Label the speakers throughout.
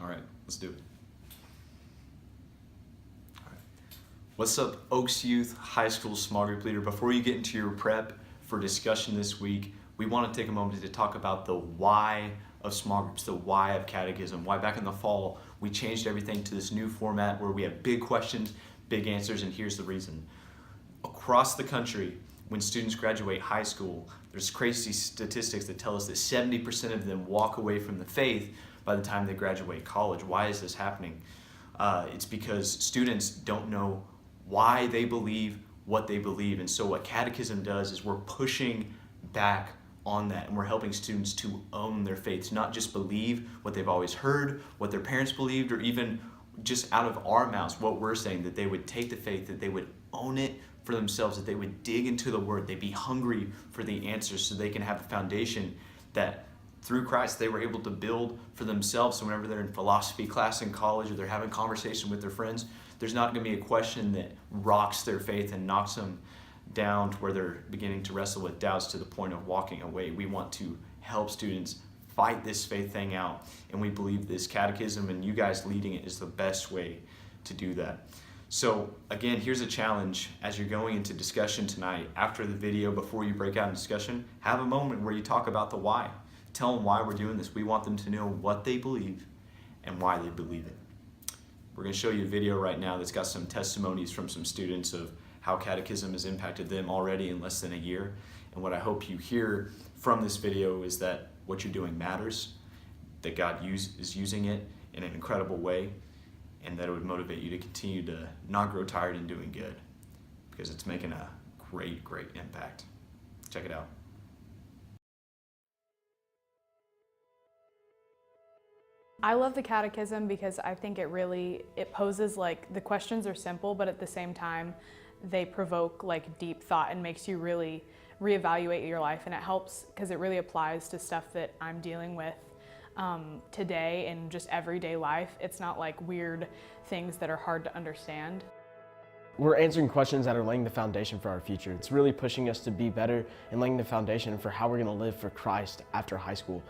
Speaker 1: All right, let's do it. All right. What's up, Oaks Youth High School Small Group Leader? Before you get into your prep for discussion this week, we want to take a moment to talk about the why of small groups, the why of Catechism, why back in the fall we changed everything to this new format where we have big questions, big answers, and here's the reason. Across the country, when students graduate high school, there's crazy statistics that tell us that 70% of them walk away from the faith by the time they graduate college. Why is this happening? It's because students don't know why they believe what they believe. And so what Catechism does is we're pushing back on that, and we're helping students to own their faith, to not just believe what they've always heard, what their parents believed, or even just out of our mouths what we're saying, that they would take the faith, that they would own it for themselves, that they would dig into the Word, they'd be hungry for the answers so they can have a foundation that through Christ they were able to build for themselves. So whenever they're in philosophy class in college or they're having conversation with their friends, there's not going to be a question that rocks their faith and knocks them down to where they're beginning to wrestle with doubts to the point of walking away. We want to help students fight this faith thing out, and we believe this Catechism and you guys leading it is the best way to do that. So again, here's a challenge as you're going into discussion tonight. After the video, before you break out in discussion, have a moment where you talk about the why. Tell them why we're doing this. We want them to know what they believe and why they believe it. We're going to show you a video right now that's got some testimonies from some students of how Catechism has impacted them already in less than a year. And what I hope you hear from this video is that what you're doing matters, that God is using it in an incredible way, and that it would motivate you to continue to not grow tired in doing good, because it's making a great impact. Check it out.
Speaker 2: I love the Catechism because I think it poses, like, the questions are simple, but at the same time they provoke like deep thought and makes you really reevaluate your life, and it helps because it really applies to stuff that I'm dealing with today in just everyday life. It's not like weird things that are hard to understand.
Speaker 3: We're answering questions that are laying the foundation for our future. It's really pushing us to be better and laying the foundation for how we're going to live for Christ after high school.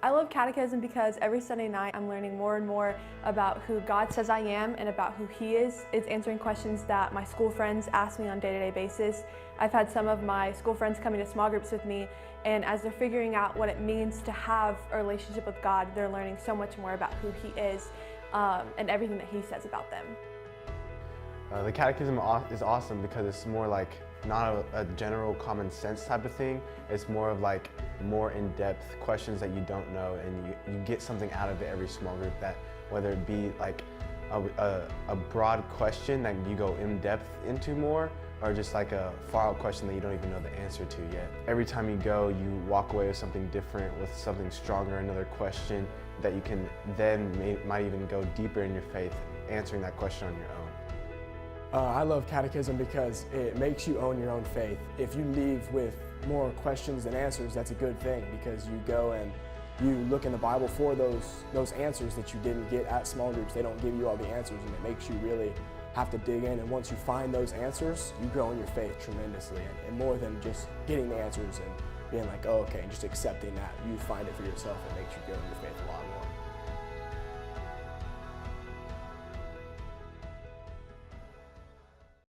Speaker 4: I love Catechism because every Sunday night I'm learning more and more about who God says I am and about who He is. It's answering questions that my school friends ask me on a day-to-day basis. I've had some of my school friends coming to small groups with me, and as they're figuring out what it means to have a relationship with God, they're learning so much more about who He is and everything that He says about them.
Speaker 5: The Catechism is awesome because it's more like not a general common sense type of thing. It's more of like more in-depth questions that you don't know, and you get something out of it every small group, that whether it be like a broad question that you go in-depth into more, or just like a far-out question that you don't even know the answer to yet. Every time you go, you walk away with something different, with something stronger, another question that you can then might even go deeper in your faith, answering that question on your own.
Speaker 6: I love Catechism because it makes you own your own faith. If you leave with more questions than answers, that's a good thing, because you go and you look in the Bible for those answers that you didn't get at small groups. They don't give you all the answers, and it makes you really have to dig in. And once you find those answers, you grow in your faith tremendously. And more than just getting the answers and being like, oh, okay, and just accepting that, you find it for yourself. It makes you grow in your faith a lot more.